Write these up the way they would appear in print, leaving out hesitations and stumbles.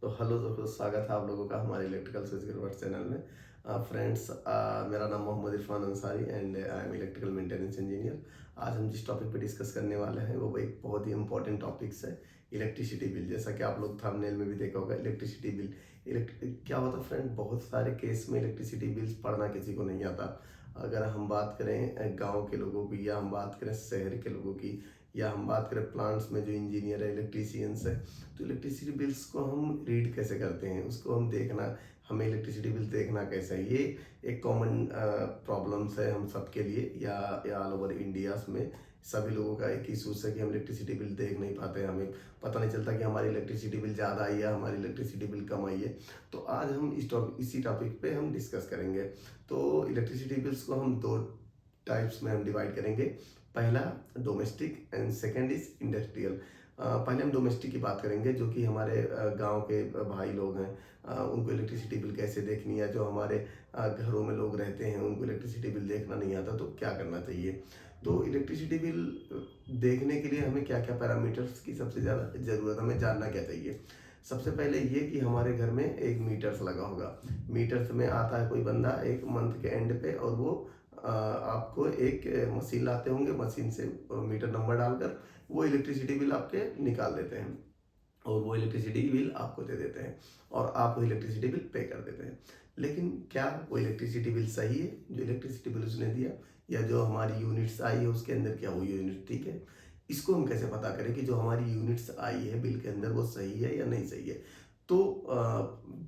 तो हेलो दोस्तों, स्वागत है आप लोगों का हमारे इलेक्ट्रिकल स्विच गिरवर्ट चैनल में। फ्रेंड्स, मेरा नाम Mohammad Irfan Ansari and I am electrical maintenance engineer. आज हम जिस टॉपिक पे डिस्कस करने वाले हैं वो एक बहुत ही इंपॉर्टेंट टॉपिक्स है, इलेक्ट्रिसिटी बिल। जैसा कि आप लोग थंबनेल में भी देखा होगा, इलेक्ट्रिसिटी बिल। क्या होता है फ्रेंड, बहुत सारे केस में इलेक्ट्रिसिटी बिल्स पढ़ना किसी को नहीं आता। अगर हम बात करें गाँव के लोगों की, या हम बात करें शहर के लोगों की, या हम बात करें प्लांट्स में जो इंजीनियर है, इलेक्ट्रीशियंस है, तो इलेक्ट्रिसिटी बिल्स को हम रीड कैसे करते हैं, उसको हम देखना, हमें इलेक्ट्रिसिटी बिल देखना कैसे है, ये एक कॉमन प्रॉब्लम्स है हम सबके लिए, या ऑल ओवर इंडिया में सभी लोगों का एक इशूज है कि हम इलेक्ट्रिसिटी बिल देख नहीं पाते हैं। हमें पता नहीं चलता कि हमारी इलेक्ट्रिसिटी बिल ज़्यादा आई है, हमारी इलेक्ट्रिसिटी बिल कम आई है। तो आज हम इसी टॉपिक पे हम डिस्कस करेंगे। तो इलेक्ट्रिसिटी बिल्स को हम दो टाइप्स में हम डिवाइड करेंगे। पहला domestic and second is industrial. पहले हम डोमेस्टिक की बात करेंगे, जो कि हमारे गांव के भाई लोग हैं, उनको इलेक्ट्रिसिटी बिल कैसे देखनी है। जो हमारे घरों में लोग रहते हैं उनको इलेक्ट्रिसिटी बिल देखना नहीं आता, तो क्या करना चाहिए। तो इलेक्ट्रिसिटी बिल देखने के लिए हमें क्या क्या पैरामीटर्स की सबसे ज़्यादा ज़रूरत, हमें जानना क्या चाहिए। सबसे पहले ये कि हमारे घर में एक मीटर्स लगा होगा। मीटर्स में आता है कोई बंदा एक मंथ के एंड पे, और वो आपको एक मशीन लाते होंगे, मशीन से मीटर नंबर डालकर वो इलेक्ट्रिसिटी बिल आपके निकाल देते हैं, और वो इलेक्ट्रिसिटी बिल आपको दे देते हैं, और आप वो इलेक्ट्रिसिटी बिल पे कर देते हैं। लेकिन क्या वो इलेक्ट्रिसिटी बिल सही है जो इलेक्ट्रिसिटी बिल उसने दिया, या जो हमारी यूनिट्स आई है उसके अंदर क्या वो यूनिट ठीक है। इसको हम कैसे पता करें कि जो हमारी यूनिट्स आई है बिल के अंदर वो सही है या नहीं सही है। तो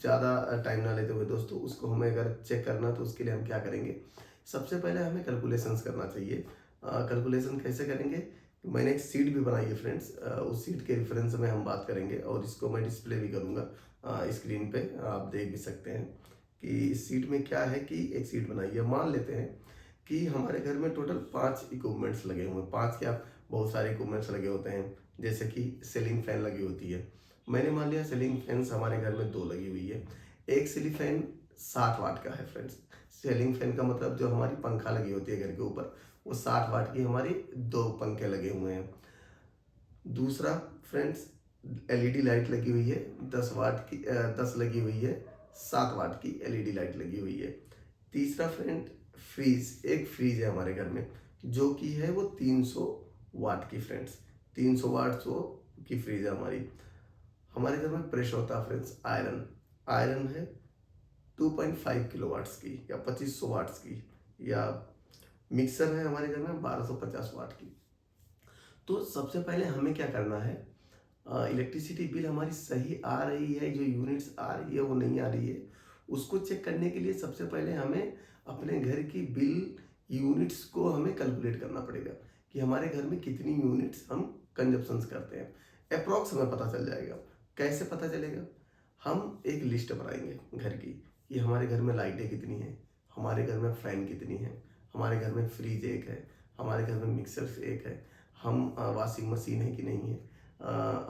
ज़्यादा टाइम ना लेते हुए दोस्तों, उसको हमें अगर चेक करना तो उसके लिए हम क्या करेंगे। सबसे पहले हमें कैलकुलेशंस करना चाहिए। कैलकुलेशन कैसे करेंगे, मैंने एक सीट भी बनाई है फ्रेंड्स, उस सीट के रेफरेंस में हम बात करेंगे, और इसको मैं डिस्प्ले भी करूंगा स्क्रीन पे, आप देख भी सकते हैं कि इस सीट में क्या है। कि एक सीट बनाई है, मान लेते हैं कि हमारे घर में टोटल 5 इक्विपमेंट्स लगे हुए हैं। 5 क्या, बहुत सारे इक्विपमेंट्स लगे होते हैं। जैसे कि सीलिंग फैन लगी होती है, मैंने मान लिया सीलिंग फैंस हमारे घर में 2 लगी हुई है। एक सीलिंग फैन 60 वाट का है फ्रेंड्स। सीलिंग फैन का मतलब जो हमारी पंखा लगी होती है घर के ऊपर, वो 60 वाट की हमारी 2 पंखे लगे हुए हैं। दूसरा फ्रेंड्स, एलईडी लाइट लगी हुई है 10 वाट की, 10 लगी हुई है, 7 वाट की एलईडी लाइट लगी हुई है। तीसरा फ्रेंड, फ्रीज, एक फ्रीज है हमारे घर में, जो कि है वो 300 वाट की फ्रेंड्स। 300 वाट की फ्रीज है हमारी। हमारे घर में प्रेस होता है फ्रेंड्स, आयरन। आयरन है 2.5 किलो वाट्स की, या 2500 वाट्स की, या मिक्सर है हमारे घर में 1250 वाट की। तो सबसे पहले हमें क्या करना है, इलेक्ट्रिसिटी बिल हमारी सही आ रही है, जो यूनिट्स आ रही है वो नहीं आ रही है, उसको चेक करने के लिए सबसे पहले हमें अपने घर की बिल यूनिट्स को हमें कैलकुलेट करना पड़ेगा कि हमारे घर में कितनी यूनिट्स हम कंजप्शंस करते हैं। अप्रॉक्स हमें पता चल जाएगा। कैसे पता चलेगा, हम एक लिस्ट बनाएंगे घर की कि हमारे घर में लाइटें कितनी हैं, हमारे घर में फैन कितनी है, हमारे घर में फ्रिज एक है, हमारे घर में मिक्सर एक है, हम वॉशिंग मशीन है कि नहीं है,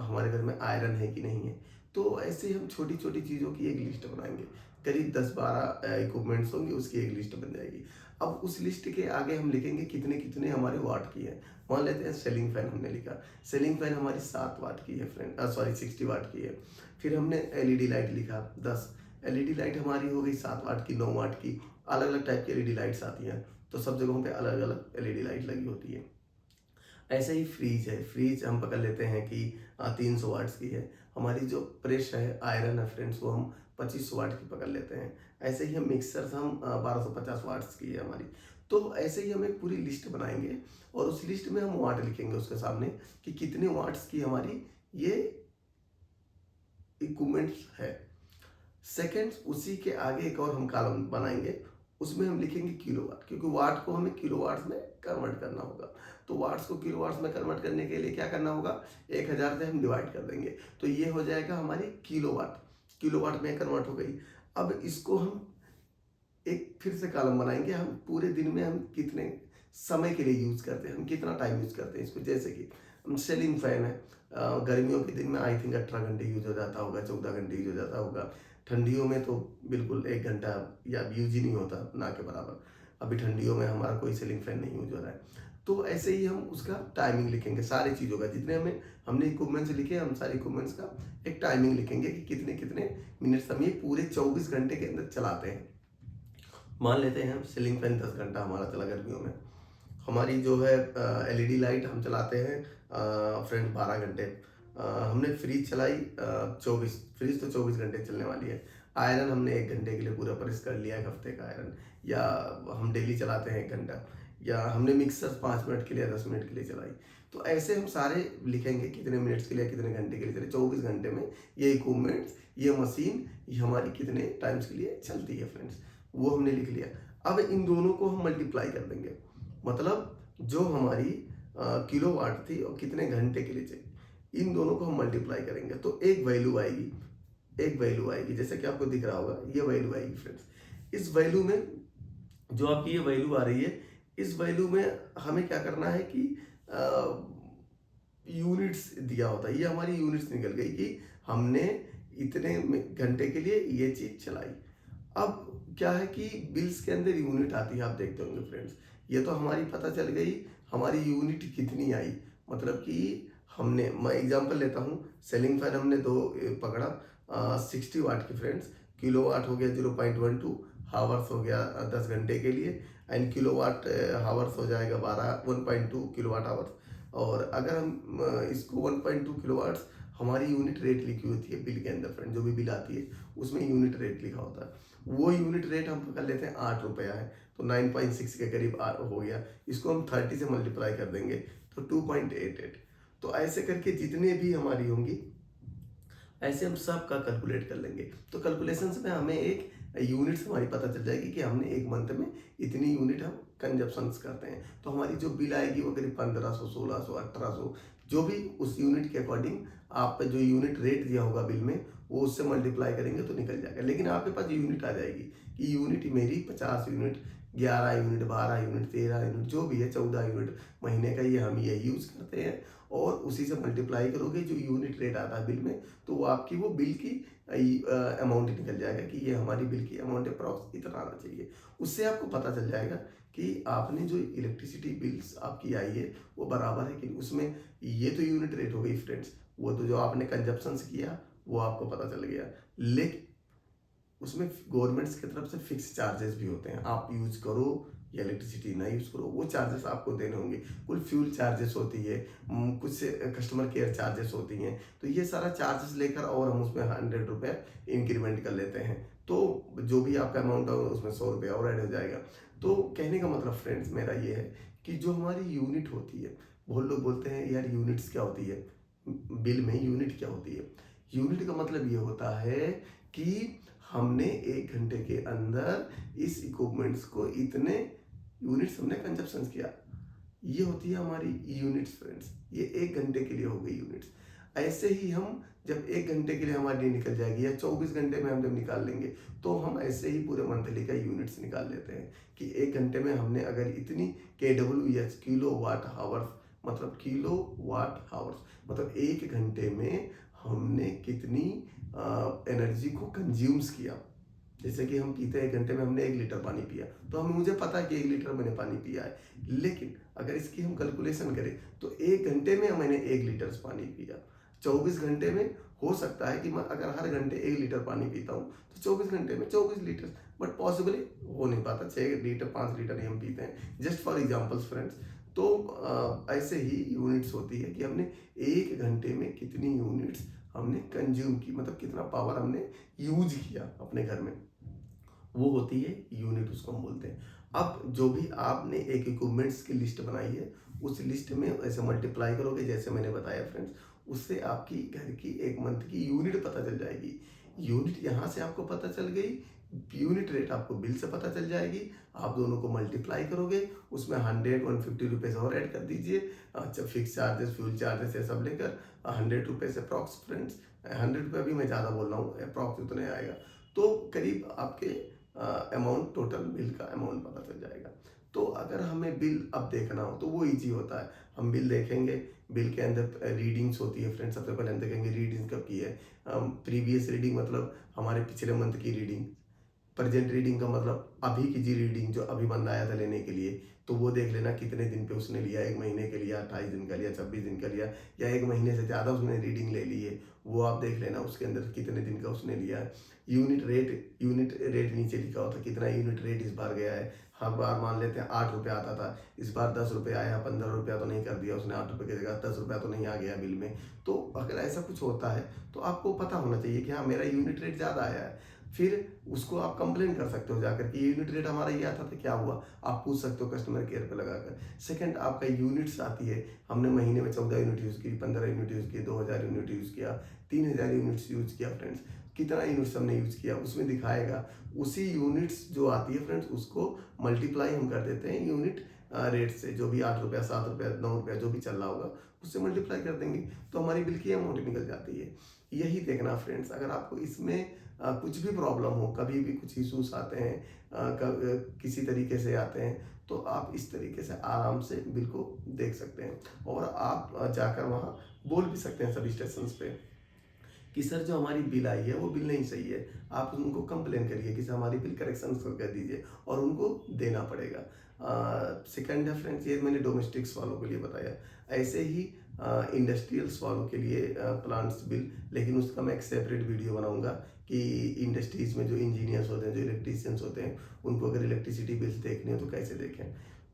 हमारे घर में आयरन है कि नहीं है। तो ऐसे हम छोटी छोटी चीज़ों की एक लिस्ट बनाएंगे। करीब 10-12 इक्विपमेंट्स होंगे, उसकी एक लिस्ट बन जाएगी। अब उस लिस्ट के आगे हम लिखेंगे कितने कितने हमारे वाट की है। मान लेते हैं सीलिंग फैन हमने लिखा, सीलिंग फैन हमारी 7 वाट की है फ्रेंड, सॉरी 60 वाट की है। फिर हमने एलईडी लाइट लिखा 10, एलईडी लाइट हमारी हो गई 7 वाट की, 9 वाट की। अलग अलग टाइप की एलईडी लाइट्स आती हैं, तो सब जगहों पे अलग अलग एलईडी लाइट लगी होती है। ऐसे ही फ्रीज है, फ्रीज हम पकड़ लेते हैं कि 300 वाट्स की है। हमारी जो प्रेस है, आयरन है फ्रेंड्स, वो हम 2500 वाट की पकड़ लेते हैं। ऐसे ही हम मिक्सर हम 1250 वाट्स की है हमारी। तो ऐसे ही हम एक पूरी लिस्ट बनाएंगे, और उस लिस्ट में हम वाट लिखेंगे उसके सामने कि कितने वाट्स की हमारी ये इक्विपमेंट्स है। सेकेंड, उसी के आगे एक और हम कॉलम बनाएंगे, उसमें हम लिखेंगे किलोवाट, क्योंकि वाट को हमें किलोवाट्स में कन्वर्ट करना होगा। तो वाट्स को किलोवाट्स में कन्वर्ट करने के लिए क्या करना होगा, 1000 से हम डिवाइड कर देंगे, तो ये हो जाएगा हमारी किलोवाट। किलोवाट में कन्वर्ट हो गई। अब इसको हम एक फिर से कॉलम बनाएंगे, हम पूरे दिन में हम कितने समय के लिए यूज करते हैं, हम कितना टाइम यूज करते हैं इसको। जैसे कि हम सीलिंग फैन है, गर्मियों के दिन में आई थिंक 18 घंटे यूज हो जाता होगा, 14 घंटे यूज हो जाता होगा। ठंडियों में तो बिल्कुल 1 घंटा या यूज ही नहीं होता, ना के बराबर। अभी ठंडियों में हमारा कोई सीलिंग फैन नहीं यूज हो रहा है। तो ऐसे ही हम उसका टाइमिंग लिखेंगे सारी चीज़ों का, जितने हमने इक्विपमेंट्स लिखे, हम सारे इक्विपमेंट्स का एक टाइमिंग लिखेंगे कि कितने कितने मिनट्स हम ये पूरे 24 घंटे के अंदर चलाते हैं। मान लेते हैं हम सीलिंग फैन 10 घंटा हमारा चला गर्मियों में, हमारी जो है एलईडी लाइट हम चलाते हैं फ्रेंड 12 घंटे, हमने फ्रिज चलाई 24, फ्रिज तो 24 घंटे चलने वाली है। आयरन हमने 1 घंटे के लिए पूरा प्रेस कर लिया, 1 हफ्ते का आयरन, या हम डेली चलाते हैं 1 घंटा, या हमने मिक्सर 5 मिनट के लिए, 10 मिनट के लिए चलाई। तो ऐसे हम सारे लिखेंगे कितने मिनट्स के लिए, कितने घंटे के लिए चले, 24 घंटे में ये इक्विपमेंट्स, ये मशीन, ये हमारी कितने टाइम्स के लिए चलती है फ्रेंड्स, वो हमने लिख लिया। अब इन दोनों को हम मल्टीप्लाई कर देंगे, मतलब जो हमारी किलोवाट थी और कितने घंटे के लिए चाहिए, इन दोनों को हम मल्टीप्लाई करेंगे तो एक वैल्यू आएगी, एक वैल्यू आएगी, जैसे कि आपको दिख रहा होगा ये वैल्यू आएगी फ्रेंड्स। इस वैल्यू में जो आपकी ये वैल्यू आ रही है, इस वैल्यू में हमें क्या करना है कि यूनिट्स दिया होता है, ये हमारी यूनिट्स निकल गई कि हमने इतने घंटे के लिए ये चीज चलाई। अब क्या है कि बिल्स के अंदर यूनिट आती है, आप देखते होंगे फ्रेंड्स, ये तो हमारी पता चल गई हमारी यूनिट कितनी आई, मतलब कि हमने, मैं एग्जांपल लेता हूँ, सेलिंग फैन हमने दो पकड़ा 60 वाट की फ्रेंड्स, किलोवाट हो गया 0.12, हावर्स हो गया 10 घंटे के लिए, एंड किलोवाट हावर्स हो जाएगा 1.2 किलोवाट आवर्स। और अगर हम इसको 1.2 किलोवाट्स, हमारी यूनिट रेट लिखी होती है बिल के अंदर फ्रेंड, जो भी बिल आती है उसमें यूनिट रेट लिखा होता है, वो यूनिट रेट हम कर लेते हैं 8 रुपया है, तो 9.6 के करीब हो गया, इसको हम 30 से मल्टीप्लाई कर देंगे तो 2.88। तो ऐसे करके जितने भी हमारी होंगी ऐसे हम सब का कैलकुलेट कर लेंगे, तो कैलकुलेशंस में हमें एक यूनिट्स हमारी पता चल जाएगी कि हमने एक मंथ में इतनी यूनिट हम कंजप्शंस करते हैं, तो हमारी जो बिल आएगी वो करीब 1500, 1600, 1800, जो भी उस यूनिट के अकॉर्डिंग आप जो यूनिट रेट दिया होगा बिल में, वो उससे मल्टीप्लाई करेंगे तो निकल जाएगा। लेकिन आपके पास यूनिट आ जाएगी कि यूनिट मेरी 50 यूनिट, 11 यूनिट, 12 यूनिट, 13 यूनिट, जो भी है 14 यूनिट महीने का, ये हम ये यूज़ करते हैं, और उसी से मल्टीप्लाई करोगे जो यूनिट रेट आता है बिल में, तो वो आपकी वो बिल की अमाउंट निकल जाएगा कि ये हमारी बिल की अमाउंट अप्रॉक्स इतना आना चाहिए। उससे आपको पता चल जाएगा कि आपने जो इलेक्ट्रिसिटी बिल्स आपकी आई है वो बराबर है कि उसमें, ये तो यूनिट रेट हो गई फ्रेंड्स, वो तो जो आपने कंजप्शंस किया वो आपको पता चल गया। लेकिन उसमें गवर्नमेंट्स की तरफ से फिक्स चार्जेस भी होते हैं, आप यूज करो या इलेक्ट्रिसिटी ना यूज करो, वो चार्जेस आपको देने होंगे। कुल फ्यूल चार्जेस होती है, कुछ कस्टमर केयर चार्जेस होती हैं, तो ये सारा चार्जेस लेकर और हम उसमें 100 रुपये इंक्रीमेंट कर लेते हैं, तो जो भी आपका अमाउंट होगा उसमें 100 रुपये और ऐड हो जाएगा। तो कहने का मतलब फ्रेंड्स मेरा ये है कि जो हमारी यूनिट होती है, बहुत लोग बोलते हैं यार यूनिट्स क्या होती है, बिल में यूनिट क्या होती है। यूनिट का मतलब ये होता है कि हमने 1 घंटे के अंदर इस इक्विपमेंट्स को इतने यूनिट्स हमने कंजप्शन किया, ये होती है हमारी यूनिट्स फ्रेंड्स, ये 1 घंटे के लिए हो गई यूनिट्स। ऐसे ही हम जब 1 घंटे के लिए हमारी निकल जाएगी या 24 घंटे में हम जब निकाल लेंगे, तो हम ऐसे ही पूरे मंथली का यूनिट्स निकाल लेते हैं कि 1 घंटे में हमने अगर इतनी KWH, किलो वाट हावर्स, मतलब किलो वाट हावर्स, मतलब 1 घंटे में हमने कितनी एनर्जी को कंज्यूम्स किया। जैसे कि हम पीते हैं 1 घंटे में हमने 1 लीटर पानी पिया, तो हमें, मुझे पता है कि 1 लीटर मैंने पानी पिया है, लेकिन अगर इसकी हम कैलकुलेशन करें तो 1 घंटे में मैंने 1 लीटर पानी पिया, 24 घंटे में हो सकता है कि मैं अगर हर घंटे 1 लीटर पानी पीता हूँ तो 24 घंटे में 24 लीटर, बट पॉसिबली हो नहीं पाता, 6 लीटर 5 लीटर ही हम पीते हैं, जस्ट फॉर एग्जाम्पल्स फ्रेंड्स। तो ऐसे ही यूनिट्स होती है कि हमने 1 घंटे में कितनी यूनिट्स हमने कंज्यूम की, मतलब कितना पावर हमने यूज किया अपने घर में, वो होती है यूनिट, उसको हम बोलते हैं। अब जो भी आपने एक इक्विपमेंट्स की लिस्ट बनाई है, उस लिस्ट में ऐसे मल्टीप्लाई करोगे जैसे मैंने बताया फ्रेंड्स, उससे आपकी घर की एक मंथ की यूनिट पता चल जाएगी। यूनिट यहाँ से आपको पता चल गई, यूनिट रेट आपको बिल से पता चल जाएगी, आप दोनों को मल्टीप्लाई करोगे, उसमें 100-150 रुपीज़ और ऐड कर दीजिए, अच्छा फिक्स चार्जेस, फ्यूल चार्जेस ये सब लेकर 100 रुपये से अप्रॉक्स फ्रेंड्स, 100 रुपये अभी मैं ज़्यादा बोल रहा हूँ, अप्रॉक्स उतने आएगा, तो करीब आपके अमाउंट, टोटल बिल का अमाउंट पता चल जाएगा। तो अगर हमें बिल अब देखना हो तो वो ईजी होता है, हम बिल देखेंगे, बिल के अंदर रीडिंग्स होती है फ्रेंड्स, सबसे पहले हम देखेंगे रीडिंग्स कब की है, प्रीवियस रीडिंग मतलब हमारे पिछले मंथ की रीडिंग, प्रेजेंट रीडिंग का मतलब अभी की जी रीडिंग जो अभी बंदा आया था लेने के लिए, तो वो देख लेना कितने दिन पे उसने लिया, 1 महीने के लिया, 28 दिन का लिया, 26 दिन का लिया, या 1 महीने से ज़्यादा उसने रीडिंग ले ली है, वो आप देख लेना उसके अंदर कितने दिन का उसने लिया है। यूनिट रेट नीचे लिखा होता है, कितना यूनिट रेट इस बार गया है। हर बार मान लेते हैं 8 रुपये आता था, इस बार 10 रुपये आया, 15 रुपया तो नहीं कर दिया उसने, 8 रुपये की जगह 10 रुपया तो नहीं आ गया बिल में। तो अगर ऐसा कुछ होता है तो आपको पता होना चाहिए कि हाँ मेरा यूनिट रेट ज़्यादा आया है। फिर उसको आप कंप्लेन कर सकते हो जाकर कि यूनिट रेट हमारा ये आता था, क्या हुआ, आप पूछ सकते हो कस्टमर केयर पे लगाकर। सेकंड, आपका यूनिट्स आती है, हमने महीने में 14 यूनिट यूज़ की, 15 यूनिट यूज़ की, 2000 यूनिट यूज़ किया, 3000 यूनिट्स यूज़ किया फ्रेंड्स, कितना यूनिट्स हमने यूज़ किया उसमें दिखाएगा। उसी यूनिट्स जो आती है फ्रेंड्स, उसको मल्टीप्लाई हम कर देते हैं यूनिट रेट से, जो भी 8 रुपया, 7 रुपया, 9 रुपया जो भी चल रहा होगा उससे मल्टीप्लाई कर देंगे, तो हमारी बिल की अमाउंट निकल जाती है। यही देखना फ्रेंड्स, अगर आपको इसमें कुछ भी प्रॉब्लम हो, कभी भी कुछ इश्यूज आते हैं, किसी तरीके से आते हैं, तो आप इस तरीके से आराम से बिल को देख सकते हैं, और आप जाकर वहाँ बोल भी सकते हैं सभी स्टेशन पे कि सर जो हमारी बिल आई है वो बिल नहीं सही है, आप उनको कंप्लेन करिए कि सर हमारी बिल करेक्शन कर दीजिए, और उनको देना पड़ेगा। सेकंड है फ्रेंड्स, ये मैंने डोमेस्टिक्स वालों के लिए बताया। ऐसे ही इंडस्ट्रियल्स वालों के लिए प्लांट्स बिल, लेकिन उसका मैं एक सेपरेट वीडियो बनाऊंगा कि इंडस्ट्रीज में जो इंजीनियर्स होते हैं, जो इलेक्ट्रीशियंस होते हैं, उनको अगर इलेक्ट्रिसिटी बिल्स देखनी हो तो कैसे देखें।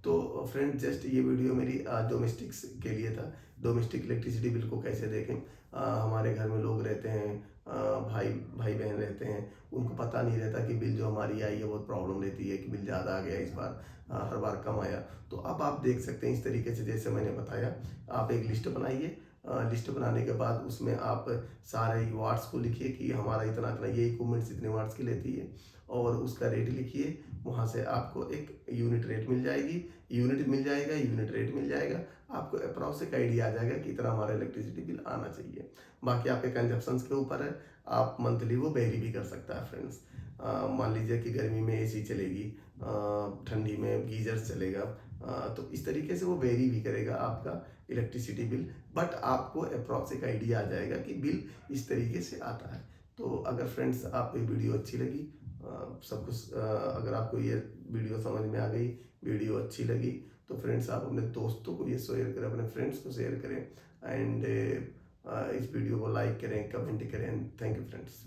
तो फ्रेंड जस्ट ये वीडियो मेरी डोमेस्टिक्स के लिए था, डोमेस्टिक इलेक्ट्रिसिटी बिल को कैसे देखें। हमारे घर में लोग रहते हैं, भाई भाई बहन रहते हैं, उनको पता नहीं रहता कि बिल जो हमारी आई है बहुत प्रॉब्लम रहती है कि बिल ज़्यादा आ गया इस बार, हर बार कम आया। तो अब आप देख सकते हैं इस तरीके से, जैसे मैंने बताया, आप एक लिस्ट बनाइए। लिस्ट बनाने के बाद उसमें आप सारे वाट्स को लिखिए कि हमारा इतना इतना ये इक्विपमेंट्स इतने वाट्स की लेती है, और उसका रेट लिखिए। वहाँ से आपको एक यूनिट रेट मिल जाएगी, यूनिट मिल जाएगा, यूनिट रेट मिल जाएगा, आपको अप्रॉक्स एक आइडिया आ जाएगा कि इतना हमारा इलेक्ट्रिसिटी बिल आना चाहिए। बाकी आपके कंजप्शंस के ऊपर है, आप मंथली वो वेरी भी कर सकता है फ्रेंड्स। मान लीजिए कि गर्मी में एसी चलेगी, ठंडी में गीजर चलेगा, तो इस तरीके से वो वेरी भी करेगा आपका इलेक्ट्रिसिटी बिल, बट आपको अप्रॉक्स एक आइडिया आ जाएगा कि बिल इस तरीके से आता है। तो अगर फ्रेंड्स आपको ये वीडियो अच्छी लगी, सब कुछ, अगर आपको ये वीडियो समझ में आ गई, वीडियो अच्छी लगी, तो फ्रेंड्स आप अपने दोस्तों को ये शेयर करें, अपने फ्रेंड्स को शेयर करें, एंड इस वीडियो को लाइक करें, कमेंट करें। Thank you friends.